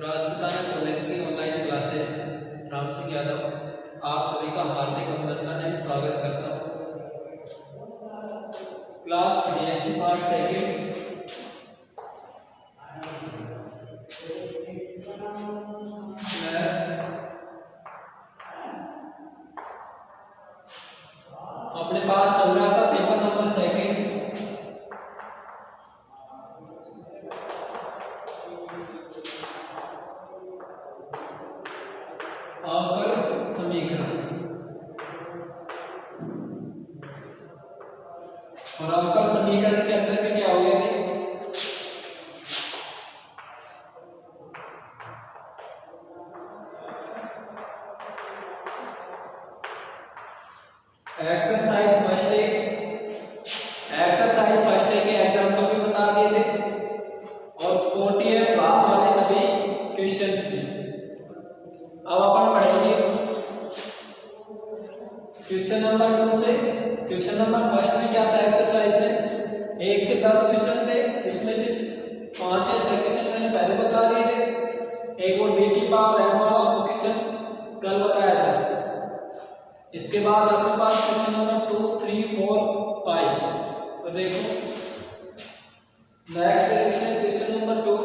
Rajputana college की online classes Ram Singh Yadav आप सभी का हार्दिक अभिनंदन एवं स्वागत करता हूँ। क्लास बीएससी पार्ट सेकंड अपने पास चल रहा था पेपर नंबर सेकंड अवकल समीकरण और अवकल समीकरण के अंदर में क्या हो गया थे एक्सरसाइज फर्स्ट डे के एग्जाम्पल भी बता दिए थे और कोटि एवं घात वाले सभी क्वेश्चंस भी। अब अपन पढ़ेंगे क्वेश्चन नंबर 2 से। क्वेश्चन नंबर फर्स्ट में क्या था एक्सरसाइज में 1 से 10 क्वेश्चन थे, इसमें से 5 या 6 क्वेश्चन मैंने पहले बता दिए थे। एक और d की पावर m वाला क्वेश्चन कल बताया था। इसके बाद अपने पास क्वेश्चन नंबर 2, 3, 4, 5। तो देखो नेक्स्ट क्वेश्चन नंबर 2।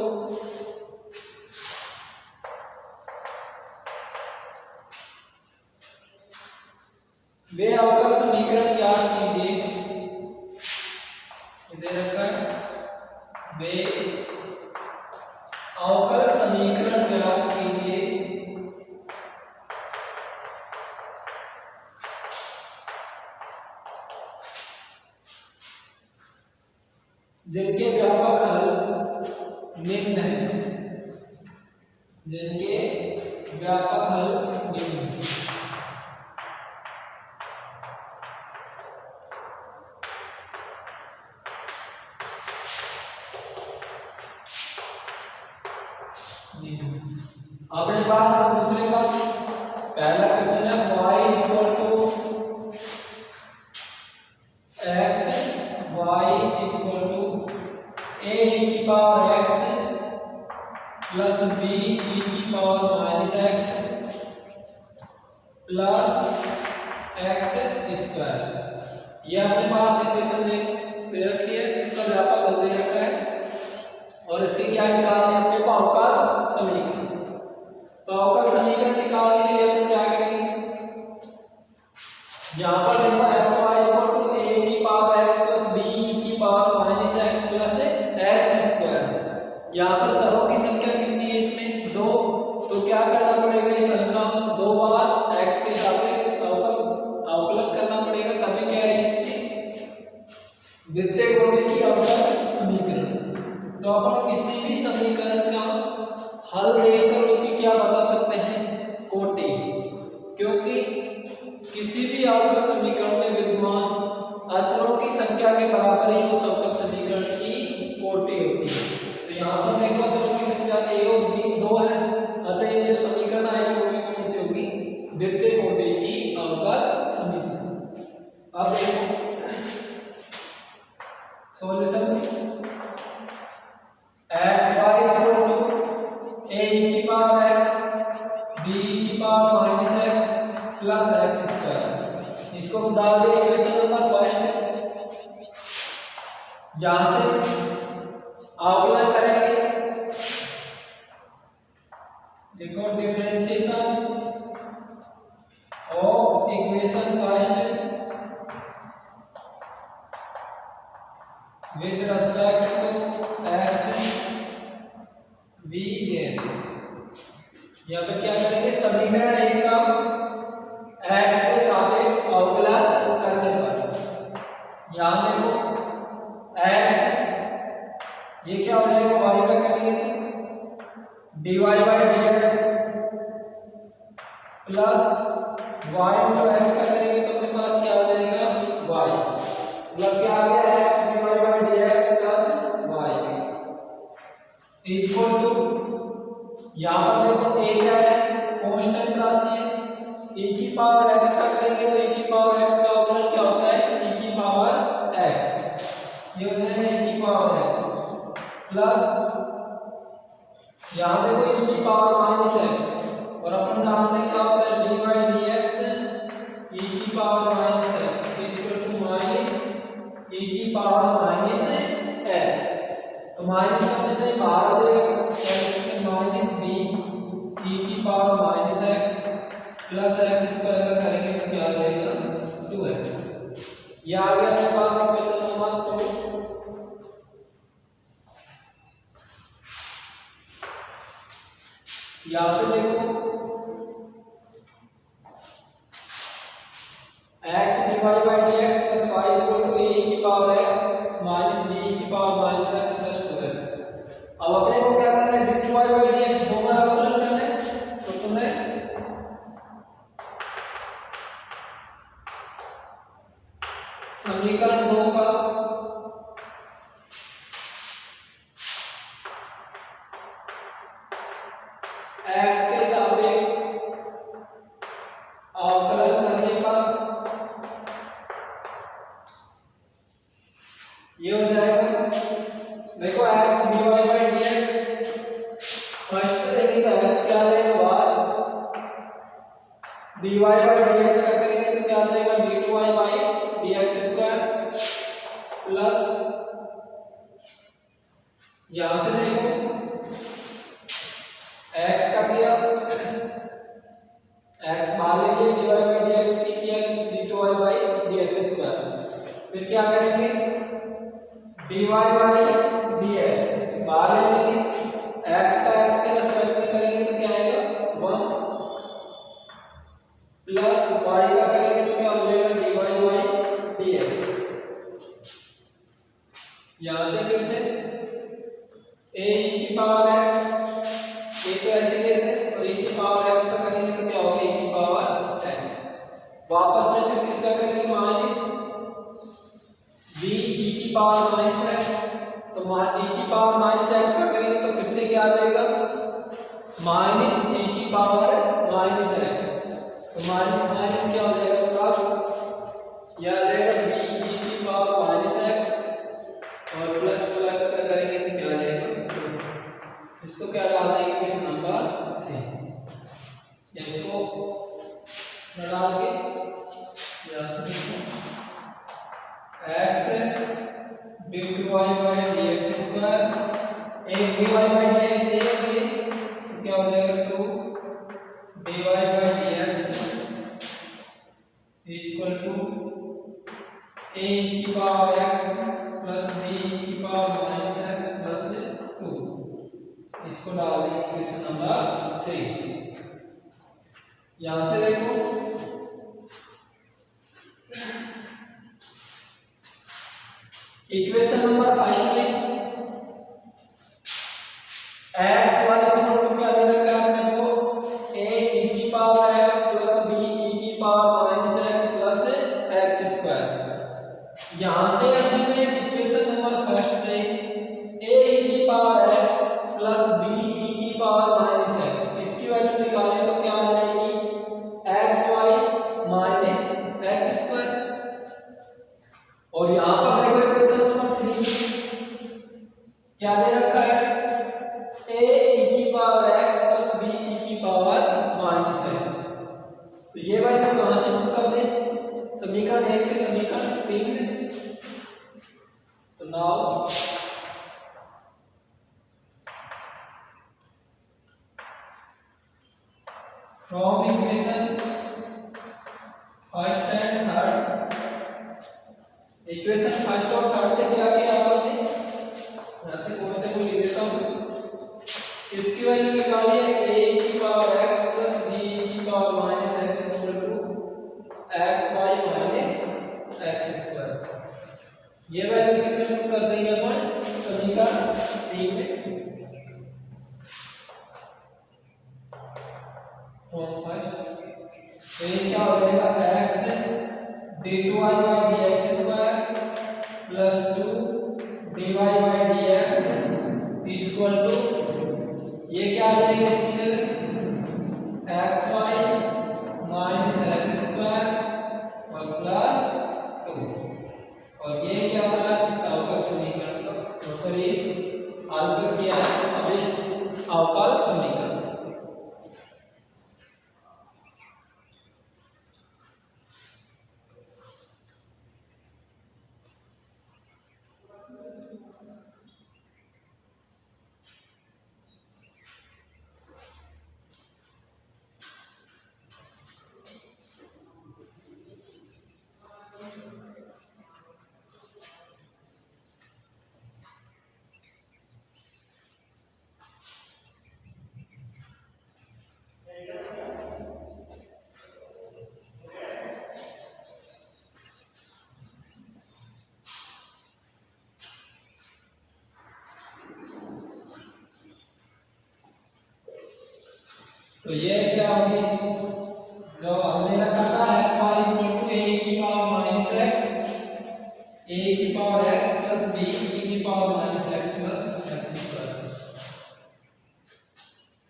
वे अवकल समीकरण ज्ञात कीजिए। दे रखा है वे अवकल समीकरण ज्ञात कीजिए जिनके व्यापक हल निम्न है। जिनके व्यापक हल निम्न है। अपने पास दूसरे का पहला क्वेश्चन है y equal to x, y equal to a की power x plus b e की power minus x plus x square. ये अपने पास इक्वेशन दे रखी है, इसका व्यापक हल दे रखा है और इसके क्या निकालने अपने को अवकल समीकरण। तो अवकल समीकरण निकालने के लिए अपन क्या करेंगे, यहाँ पर देखो x y equal to a की पावर x प्लस b की power minus x plus x square. यहाँ पर चरों की संख्या कितनी है इसमें 2। तो क्या करना पड़ेगा, इस हल का 2 बार x के सापेक्ष अवकलन करना पड़ेगा, तभी क्या है इसकी द्वितीय कोटि की अवकल समीकरण। तो अपन किसी भी समीकरण का हल देकर उसकी क्या बता सकते हैं, कोटि। क्योंकि किसी भी अवकल समीकरण में विद्यमान अचरों की संख्या के बराबर ही उस अवकल समीकरण की कोटि होती है। तो यहाँ पर देखो अचरों की संख्या a और b 2 है, अतः ये जो समीकरण आएगी वो भी कौन सी होगी, द्वितीय कोटि की अवकल समीकरण। अब देखो सॉल्यूशन में x y equal to a की पावर x b की power minus x plus x square. इसको डाल दे इक्वेशन नंबर फर्स्ट। यहां से अवकलन करेंगे, देखो differentiation of equation first with respect to x v then. यहाँ पे क्या करेंगे, समीकरण 1 का x के सापेक्ष अवकलन करने पर यहाँ देखो x ये क्या हो जाएगा, y का करेंगे dy by dx plus y into x का करेंगे तो अपने पास क्या हो जाएगा y, मतलब क्या आ गया x dy by dx plus y equal to यहाँ पर देखो a क्या है, कांस्टेंट राशि है। e की पावर x का करेंगे तो e की पावर x का अवकलन क्या होता है, e की पावर x। ये हो जाएगा e की पावर x प्लस यहाँ देखो e की पावर ये आ गया अपने पास इक्वेशन नंबर 2। यहां से देखो x divide by dx plus y equal to a की पावर x माइनस b की power minus x plus 2x। अब अपने को क्या करना है, dy बाय dx दो बार अवकलन करना है। तो तुम्हें समीकरण 2 का x के सापेक्ष अवकलन करने पर ये हो जाएगा, देखो x dy by dx first करेंगे तो x क्या आ जाएगा y, dy बाय dx का करेंगे तो क्या आ जाएगा dy by dx square plus यहां से देखो x का किया, x मान लीजिए dy बाय dx की किया dy बाय dx स्क्वायर, फिर क्या करेंगे dy बाय dx बाहर ले लेंगे, x का x के रेस्पेक्ट में करेंगे तो क्या आएगा 1 प्लस y का करेंगे तो क्या हो जाएगा dy बाय dx। यहां से फिर से a की पावर x, a तो ऐसे कैसे और a की पावर x का करेंगे तो क्या होगा a की पावर x, वापस से फिर किसका करेंगे माइनस b e की पावर माइनस x, तो e की पावर माइनस x का करेंगे तो फिर से क्या आ जाएगा माइनस e की पावर माइनस x, तो माइनस माइनस क्या हो जाएगा प्लस, यह आ जाएगा b e की पावर माइनस x और प्लस 2x का करेंगे तो क्या आ जाएगा, इसको क्या डाल देंगे क्वेश्चन नंबर 3, इसको डाल के यहां से x dy by dx square, एक dy बाय dx है तो क्या हो जाएगा 2 dy by dx equal to a की पावर x प्लस b की पावर माइनस x प्लस 2, इसको डाल देंगे क्वेश्चन नंबर 3। यहां से देखो इक्वेशन नंबर फर्स्ट में x वाले इक्वल टू क्या दे रखा है अपने को a e की power x plus b e की power minus x plus x square. यहां से हमें इक्वेशन नंबर फर्स्ट से a e की power x plus b e की पावर माइनस x इसकी वैल्यू निकालें तो क्या आ जाएगी xy माइनस x स्क्वायर, और यहां पर देखो इक्वेशन नंबर 3 क्या दे रखा है a e की power x plus b e की पावर माइनस x, तो ये वैल्यू कहां से पुट कर दें समीकरण 1 से समीकरण 3 में, तो now from equation first and third, equation first और थर्ड से क्या किया आपने, यहां से पूछते को लिख देता हूं, इसकी वैल्यू निकाली है a की पावर x प्लस b की power minus x equal to xy minus x square. ये वैल्यू किसमें पुट कर देंगे अपन समीकरण 3 में, तो ये क्या हो जाएगा x dy by dx square plus 2 dy by dx equal to ये क्या आ जाएगा इसकी जगह xy माइनस x स्क्वायर और प्लस 2, और ये क्या होता है इस अवकल समीकरण का, सॉरी इस हल किया है अभिष्ट अवकल समीकरण। तो ये क्या होगी, जो हमने रखा था x y equal to a की पावर माइनस x, a की पावर x प्लस b की power minus x plus x square,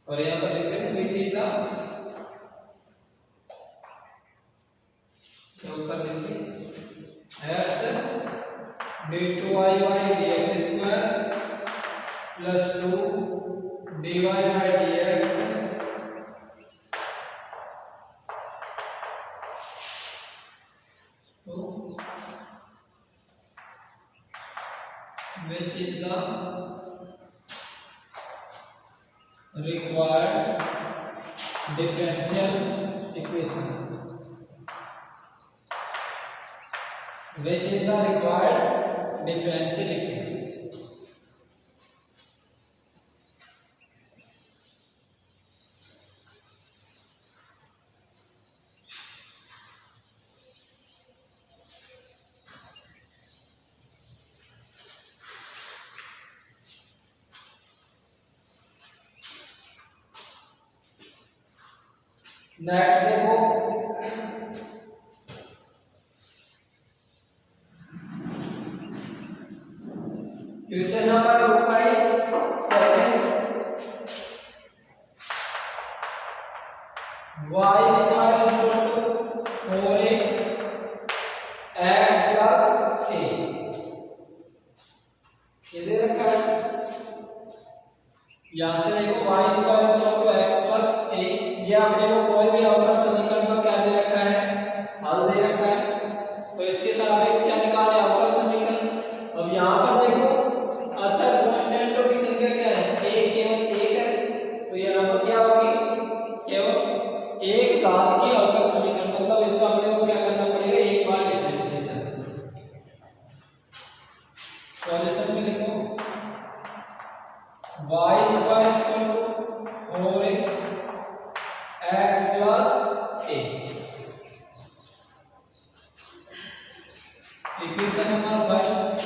और यहाँ पर लिखते हैं नीचे था तो ऊपर लिखिए x d2y by dx square plus 2 dy by dx which is the required differential equation, which is the required differential equation. Next देखो, क्वेश्चन नंबर 2 का second, y square equal to 4x plus a, ये दे रखा है। यहां से देखो y square equal to x plus a, ये आपने को कोई भी अवकल समीकरण का क्या दे रखा है, हल दे रखा है, तो इसके सापेक्ष क्या निकाले, अवकल समीकरण। अब यहाँ पर देखो अच्छा कांस्टेंटों की संख्या क्या है, एक, केवल एक है, तो यहाँ पर क्या होगी, केवल एक घात की अवकल समीकरण, मतलब इसका अपने को क्या करना पड़ेगा, एक बार डिफरेंशिएशन। सॉल्यूशन में लिखो y square equal to 4x plus a, equation number first,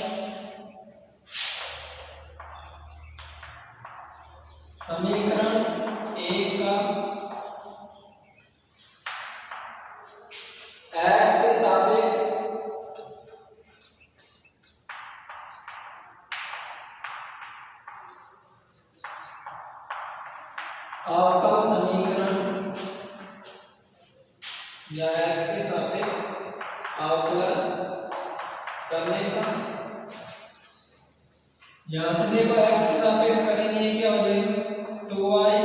समीकरण 1 का x के सापेक्ष अवकल समीकरण या x के सापेक्ष अवकलन करने का, यहां से देखो x के सापेक्ष करेंगे, क्या हो जाएगा 2y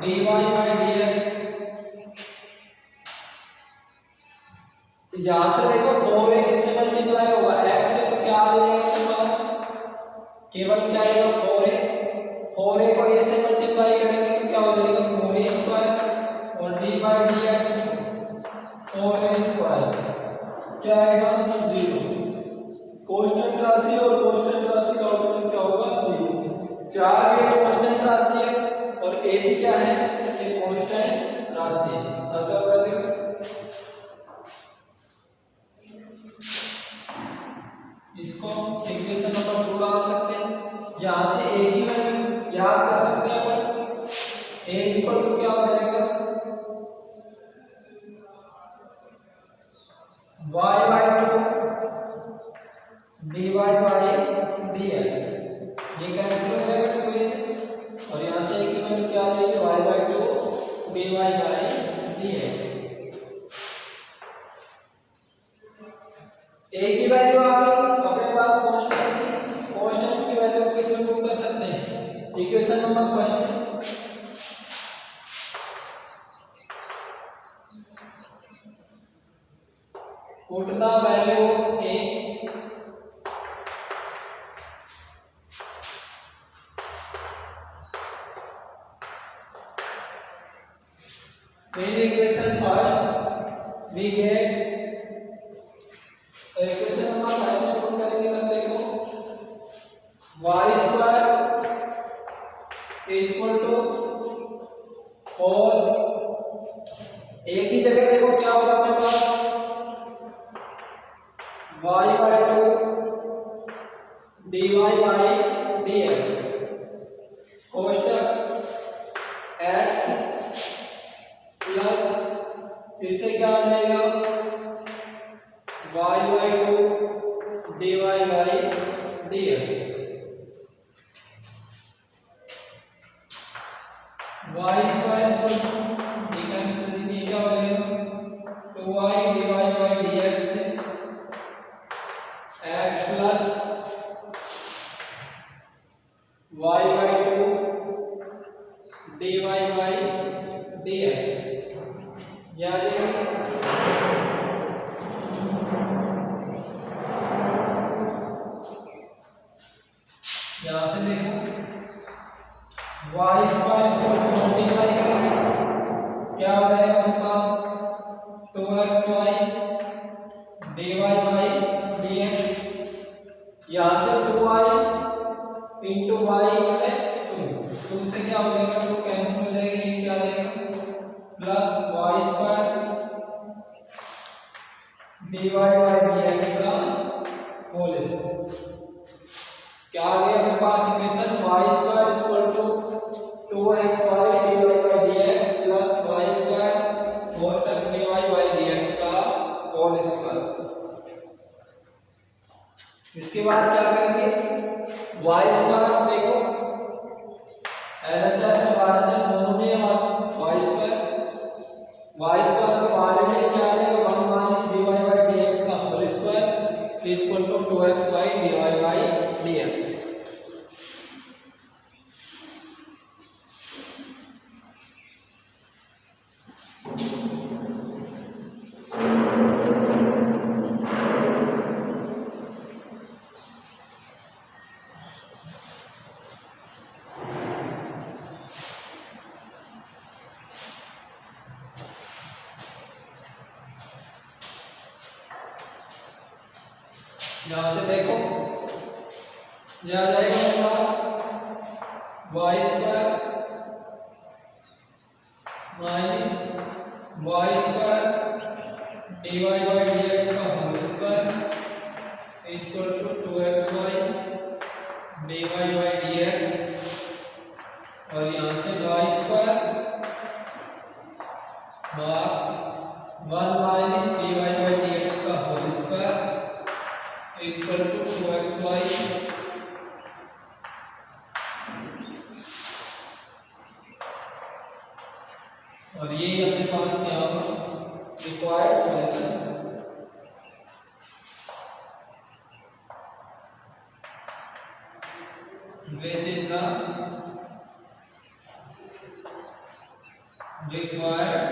dy by dx, यहां से देखो 4a किससे मल्टीप्लाई होगा, x से, तो क्या आ जाएगा उसके पास, केवल क्या आएगा 4a को a से मल्टीप्लाई करेंगे तो क्या हो जाएगा 4a स्क्वायर, और dy by dx 4a square, क्या आएगा 0, कांस्टेंट राशि और कांस्टेंट राशि का अवकलन क्या होगा 0, 4 भी कांस्टेंट राशि है और a भी क्या है, ये कांस्टेंट राशि है। अच्छा वैल्यू इसको इक्वेशन नंबर 2 डाल सकते हैं, यहां से a की वैल्यू याद कर सकते हैं अपन, a इक्वल टू क्या हो जाएगा y by 2 dy by dx, ये कैंसिल हो जाएगा 2a से, और यहाँ से a की वैल्यू क्या आ जाएगी y by 2 dy by dx, a की वैल्यू आ गई अपने पास, कांस्टेंट की वैल्यू को किसमें पुट कर सकते हैं, इक्वेशन नंबर फर्स्ट में, put the value of a in equation first we get, तो इक्वेशन नंबर फर्स्ट में पुट करेंगे तब देखो y square is equal to 4, a की जगह देखो क्या होगा अपने पास y by 2 dy by dx, कोष्टक x dy by dx, y square ये कैंसिल, ये क्या हो जाएगा 2y dy by dx x प्लस y by 2 dy by dx, याद है। यहां से देखो y स्क्वायर को मल्टीप्लाई करेंगे, क्या हो जाएगा अपने पास 2xy dy by dx, यहां से 2y इंटू y प्लस 2 से क्या हो जाएगा 2 कैंसिल हो जाएगा, ये क्या आ जाएगा plus y square dy by dx का होल स्क्वायर, क्या आ गया अपने पास equation y square equal to 2xy dy by dx plus y square cos dy by dx का होल स्क्वायर। इसके बाद क्या करेंगे y स्क्वायर, देखो LHS और RHS दोनों में y स्क्वायर को बाहर लेके क्या आ जाएगा 1 माइनस dy by dx का whole square equal to 2xy dy by dx। यहां से देखो यह आ जाएगा मेरे पास y square minus y square dy by dx का whole square equal to 2xy dy by dx, और यहां से y स्क्वायर भाग 1 माइनस dy by dx का whole square equal to 2xy, और ये अपने पास क्या होगा required solution, which is the required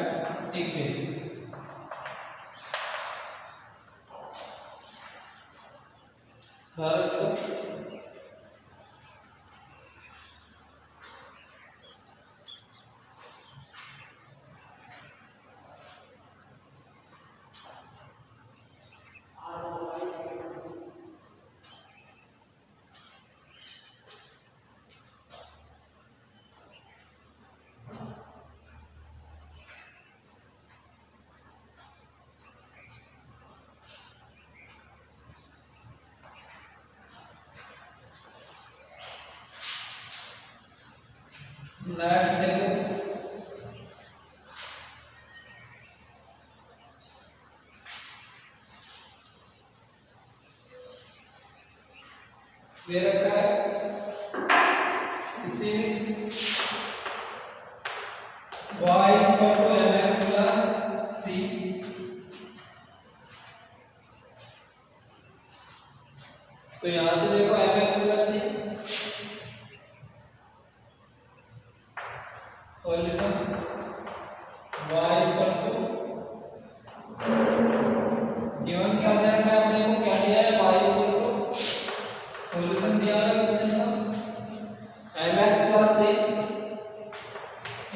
equation। Next देखो ये रखा है इसी y equal to mx plus c, तो यहां से देखो mx plus c solution y equal to given क्या दिया है, हमने को क्या दिया है y इक्वल टू सॉल्यूशन दिया है क्वेश्चन का mx plus c,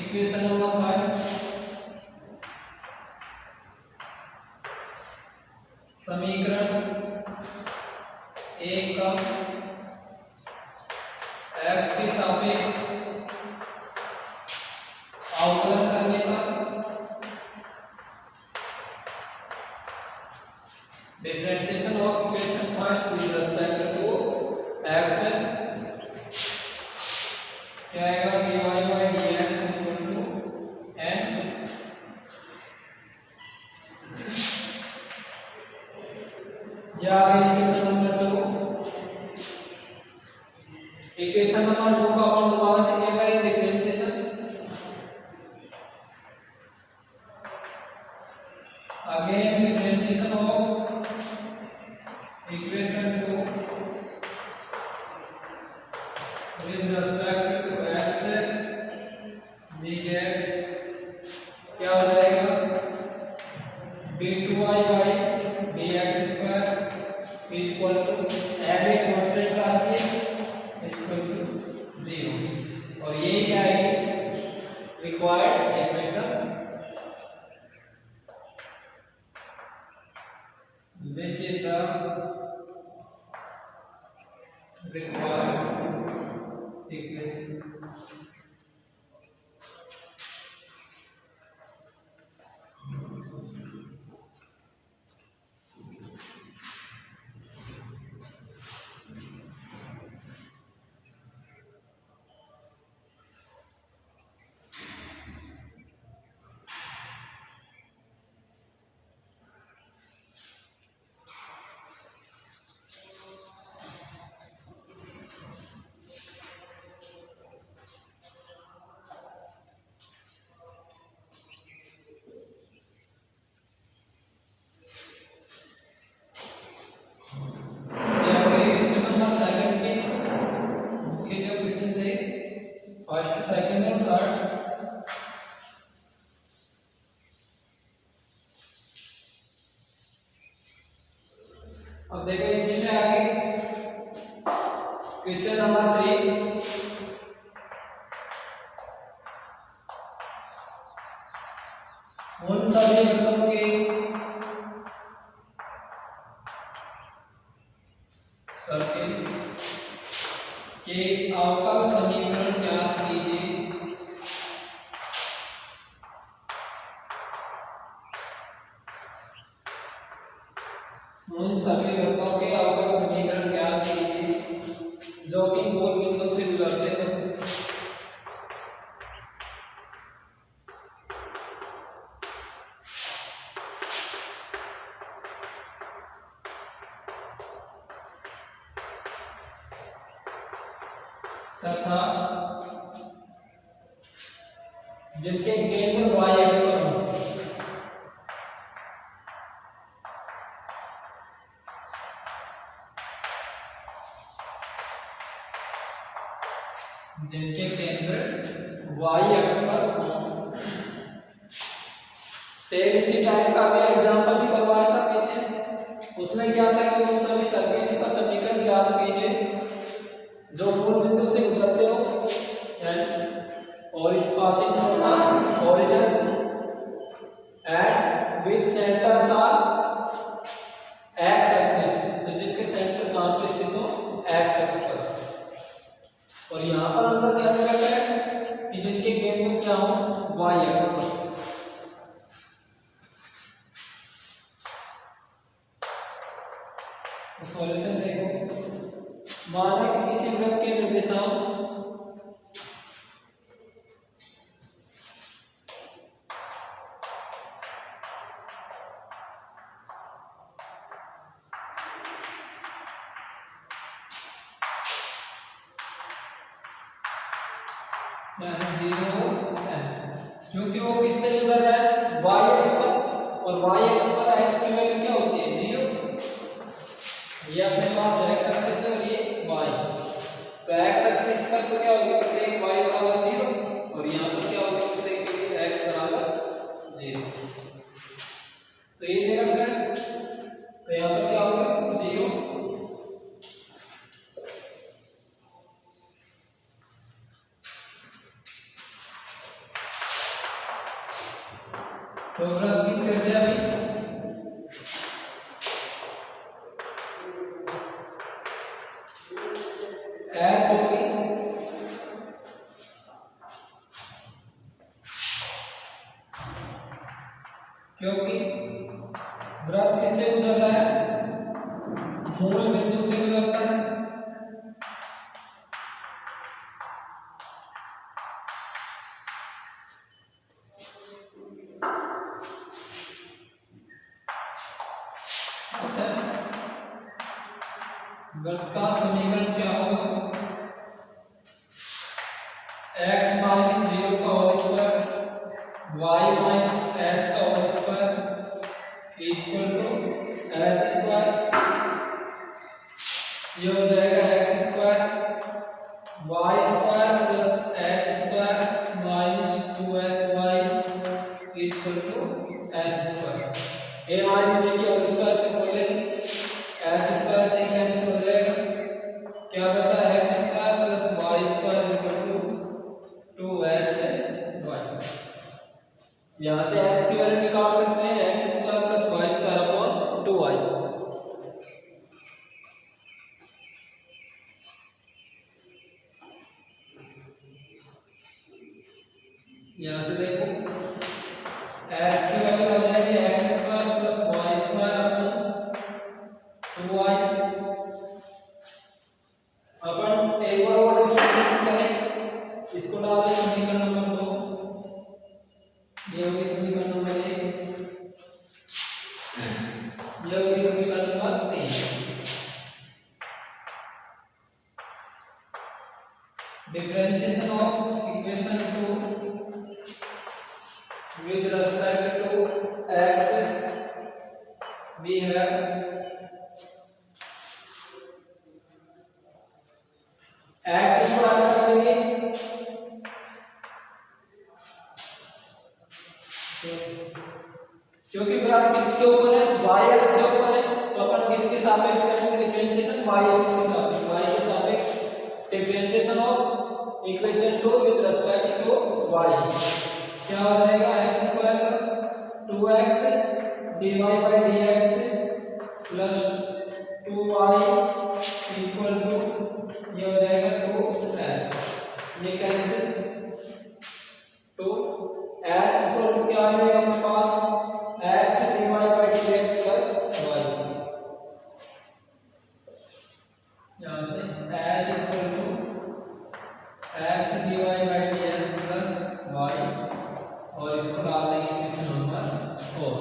equation number 5 समीकरण 1 का x के सापेक्ष अवकलन करने पर differentiation of equation first with respect to x क्या आएगा dy by dx equal to n, या आ गया इक्वेशन नंबर 2। इक्वेशन नंबर 2 को अपन दोबारा से क्या करेंगे, differentiation. Again differentiation of equation 2 with respect to x, we get क्या हो जाएगा, b2y by dx square equal to m एक कांस्टेंट राशि है इक्वल टू 0। और ये क्या है, required equation which is the required equation। First, second और थर्ड। अब देखो इसी में आगे क्वेश्चन नंबर 3। उन सभी वृत्तों के सर्किल के अवकल समीकरण ज्ञात कीजिए। उन सभी वृत्तों के अवकल समीकरण ज्ञात कीजिए जो कि मूल बिंदु से गुजरते थे। तथा जिनके केंद्र y अक्ष पर हो। जिनके केंद्र y अक्ष पर हो। सेम इसी टाइप का मैं एग्जांपल भी करवाया था पीछे, उसमें क्या था कि उन सभी सर्किल्स का समीकरण ज्ञात कीजिए जो मूल बिंदु से गुजरते हो और passing from the origin and with centres are x axis, तो जिनके सेंटर कहां पर स्थित हो, x एक्सिस पर। और यहां पर अंदर क्या दिया गया है कि जिनके केंद्र क्या हो, y एक्सिस पर। सॉल्यूशन देखो, माना कि किसी वृत्त के निर्देशांक क्योंकि वो किससे गुजर रहा है, y एक्स पर, और y एक्स पर x की वैल्यू क्या होती है, 0। ये अपने पास x एक्सिस है और ये y, तो x एक्सिस पर तो क्या होगी, प्रत्येक y बराबर 0, और यहाँ पर क्या होगी, प्रत्येक के लिए x बराबर 0। तो ये दे रखा है, तो यहाँ पर क्या होगा, 0। तो वृत्त की त्रिज्या भी h होगी, क्योंकि वृत्त किससे गुजर रहा है, मूल बिंदु से गुजरता है। गणित का समीकरण क्या होगा? x माइनस 0 का whole square y minus h का whole square equal to h square. ये हो जाएगा x square y square plus h square minus 2hy equal to h square. a minus b की होल स्क्वायर से बोले h square से cancel हो जाएगा, क्या बचा x square plus y square equal to 2hy। यहाँ से h की वैल्यू निकाल सकते हैं x square plus y square upon 2y। यहाँ से देखो x की वैल्यू आ जाएगी x square plus y square upon 2y। अपन एक बार और डिफरेंशिएशन करें, इसको डाल दें समीकरण नंबर 2। ये होगी समीकरण नंबर 1, ये होगी समीकरण number 3। Differentiation of equation 2 with respect to x, we have x square करेंगे क्योंकि ग्राफ किसके ऊपर है, y एक्स के ऊपर है, तो अपन किसके सापेक्ष करेंगे डिफरेंशिएशन, y एक्स के सापेक्ष, y के सापेक्ष differentiation of equation 2 with respect to y। क्या हो जाएगा x square 2x dy by dx plus 2y equal to ये हो जाएगा 2h। ये कैंसिल 2h इक्वल टू क्या आ जाएगा अपने पास x dy by dx plus y। यहाँ से h equal to x dy by dx plus y और इसको डाल देंगे इक्वेशन नंबर 4।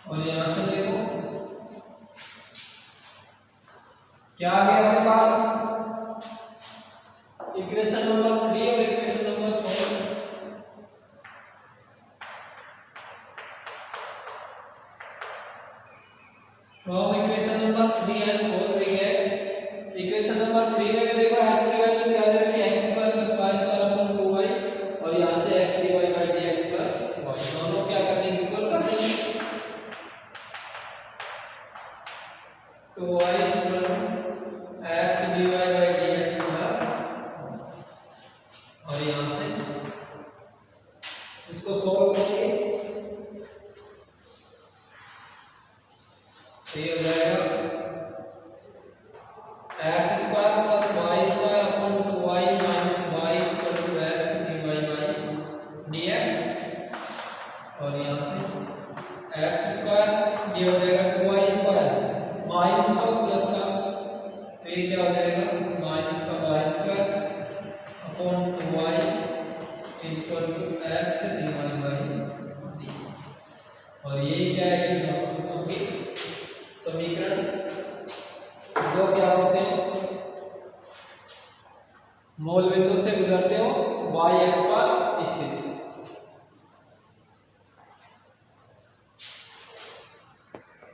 और यहाँ से देखो क्या आ गया अपने पास इक्वेशन नंबर 3 और equation number 4। From equation number 3 and 4 we get equation number 3 में देखो h की वैल्यू क्या दे रखी है x square plus y square upon 2y और यहाँ से x dy by dx plus y। दोनों क्या कर देंगे इक्वल कर देंगे 2y equal to x dy by dx plus और यहाँ से इसको सॉल्व करेंगे तो ये हो जाएगा x square plus y square upon 2y minus y equal to x dy by dx और यहाँ से x स्क्वायर ये हो जाएगा 2y स्क्वायर माइनस का प्लस का तो ये क्या हो जाएगा माइनस का y square upon 2y equal to x dy by dx और ये क्या है कि समीकरण 2 क्या होते हैं मूल बिंदु